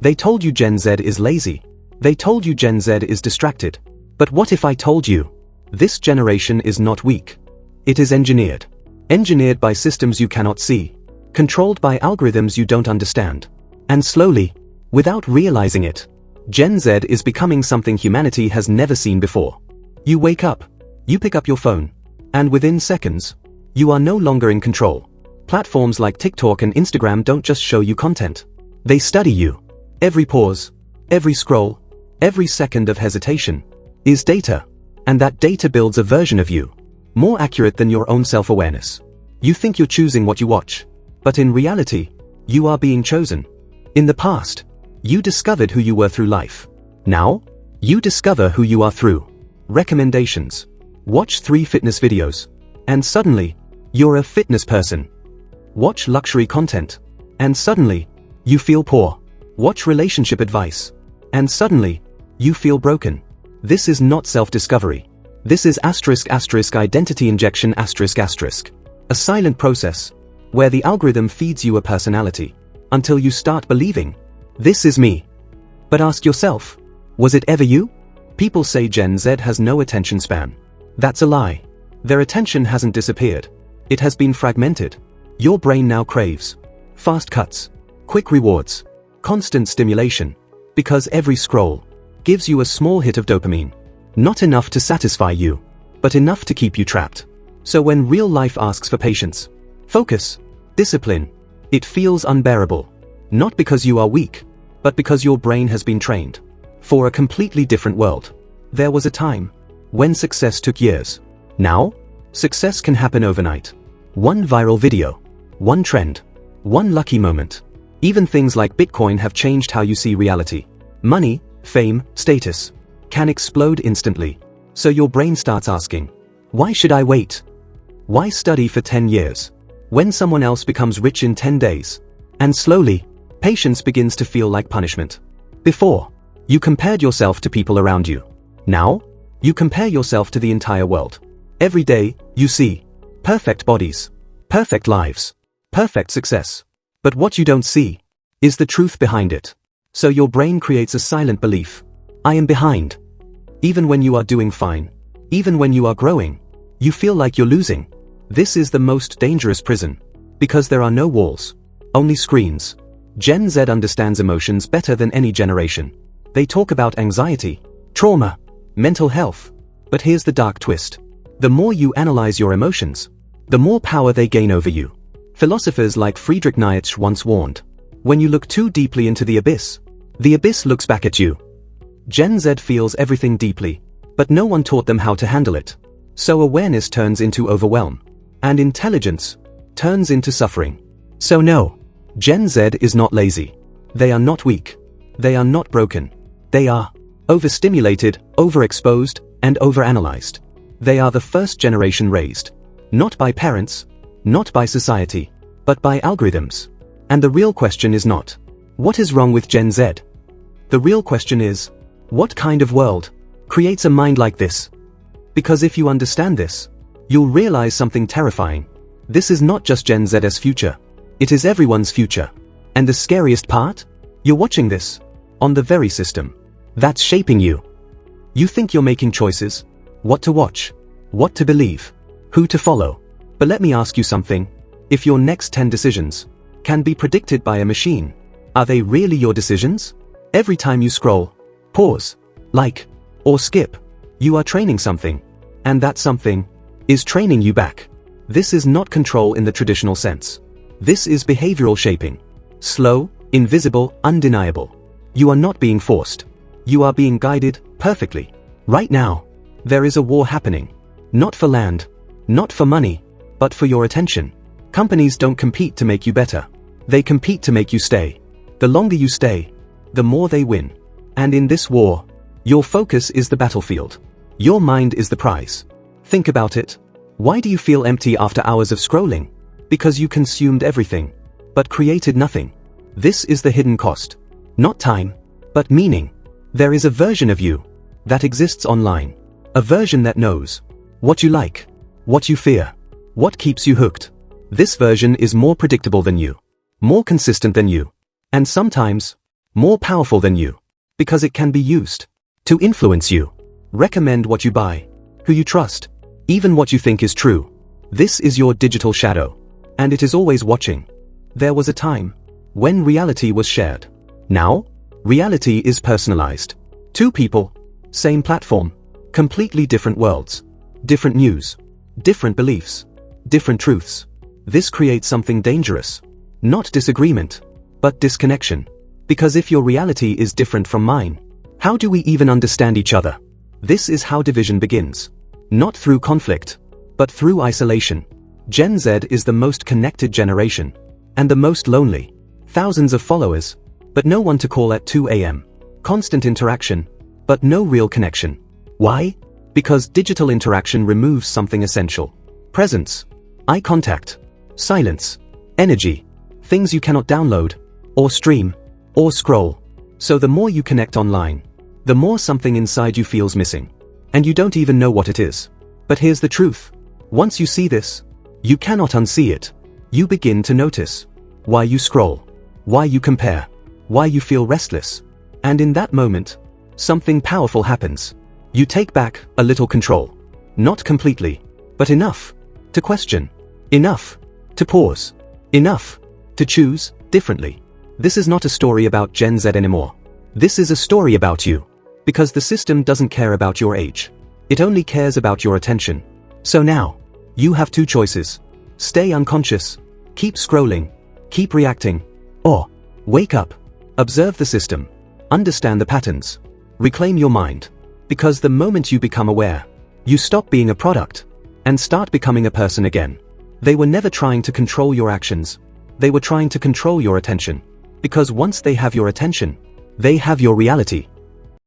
They told you Gen Z is lazy. They told you Gen Z is distracted. But what if I told you? This generation is not weak. It is engineered. Engineered by systems you cannot see. Controlled by algorithms you don't understand. And slowly, without realizing it, Gen Z is becoming something humanity has never seen before. You wake up, you pick up your phone, and within seconds, you are no longer in control. Platforms like TikTok and Instagram don't just show you content. They study you. Every pause, every scroll, every second of hesitation is data. And that data builds a version of you, more accurate than your own self-awareness. You think you're choosing what you watch, but in reality, you are being chosen. In the past, you discovered who you were through life. Now, you discover who you are through recommendations. Watch 3 fitness videos, and suddenly, you're a fitness person. Watch luxury content, and suddenly, you feel poor. Watch relationship advice, and suddenly, you feel broken. This is not self-discovery. This is *** identity injection ***. A silent process, where the algorithm feeds you a personality, until you start believing, this is me. But ask yourself, was it ever you? People say Gen Z has no attention span. That's a lie. Their attention hasn't disappeared. It has been fragmented. Your brain now craves fast cuts, quick rewards, constant stimulation, because every scroll gives you a small hit of dopamine. Not enough to satisfy you, but enough to keep you trapped. So when real life asks for patience, focus, discipline, it feels unbearable. Not because you are weak, but because your brain has been trained for a completely different world. There was a time when success took years. Now, success can happen overnight. One viral video, one trend, one lucky moment. Even things like Bitcoin have changed how you see reality. Money, fame, status can explode instantly. So your brain starts asking, why should I wait? Why study for 10 years when someone else becomes rich in 10 days? And slowly, patience begins to feel like punishment. Before, you compared yourself to people around you. Now, you compare yourself to the entire world. Every day, you see perfect bodies, perfect lives, perfect success. But what you don't see is the truth behind it. So your brain creates a silent belief. I am behind. Even when you are doing fine, even when you are growing, you feel like you're losing. This is the most dangerous prison, because there are no walls, only screens. Gen Z understands emotions better than any generation. They talk about anxiety, trauma, mental health. But here's the dark twist. The more you analyze your emotions, the more power they gain over you. Philosophers like Friedrich Nietzsche once warned, when you look too deeply into the abyss looks back at you. Gen Z feels everything deeply, but no one taught them how to handle it. So awareness turns into overwhelm, and intelligence turns into suffering. So no, Gen Z is not lazy. They are not weak. They are not broken. They are overstimulated, overexposed, and overanalyzed. They are the first generation raised, not by parents, not by society, but by algorithms. And the real question is not, what is wrong with Gen Z? The real question is, what kind of world creates a mind like this? Because if you understand this, you'll realize something terrifying. This is not just Gen Z's future. It is everyone's future. And the scariest part? You're watching this on the very system that's shaping you. You think you're making choices, what to watch, what to believe, who to follow. But let me ask you something. If your next 10 decisions can be predicted by a machine, are they really your decisions? Every time you scroll, pause, like, or skip, you are training something. And that something is training you back. This is not control in the traditional sense. This is behavioral shaping. Slow, invisible, undeniable. You are not being forced. You are being guided perfectly. Right now, there is a war happening. Not for land, not for money, but for your attention. Companies don't compete to make you better. They compete to make you stay. The longer you stay, the more they win. And in this war, your focus is the battlefield. Your mind is the prize. Think about it. Why do you feel empty after hours of scrolling? Because you consumed everything, but created nothing. This is the hidden cost. Not time, but meaning. There is a version of you that exists online. A version that knows what you like, what you fear, what keeps you hooked. This version is more predictable than you, more consistent than you, and sometimes More powerful than you. Because it can be used to influence you. Recommend what you buy, who you trust, even what you think is true. This is your digital shadow. And it is always watching. There was a time when reality was shared. Now, reality is personalized. Two people, same platform, completely different worlds, different news, different beliefs, different truths. This creates something dangerous. Not disagreement, but disconnection. Because if your reality is different from mine, how do we even understand each other? This is how division begins. Not through conflict, but through isolation. Gen Z is the most connected generation. And the most lonely. Thousands of followers, but no one to call at 2 a.m. Constant interaction, but no real connection. Why? Because digital interaction removes something essential. Presence, eye contact, silence, energy, things you cannot download, or stream, or scroll. So the more you connect online, the more something inside you feels missing. And you don't even know what it is. But here's the truth. Once you see this, you cannot unsee it. You begin to notice why you scroll, why you compare, why you feel restless. And in that moment, something powerful happens. You take back a little control. Not completely, but enough to question, enough to pause, enough to choose differently. This is not a story about Gen Z anymore. This is a story about you. Because the system doesn't care about your age. It only cares about your attention. So now, you have two choices. Stay unconscious, keep scrolling, keep reacting, or wake up, observe the system, understand the patterns, reclaim your mind. Because the moment you become aware, you stop being a product and start becoming a person again. They were never trying to control your actions. They were trying to control your attention. Because once they have your attention, they have your reality.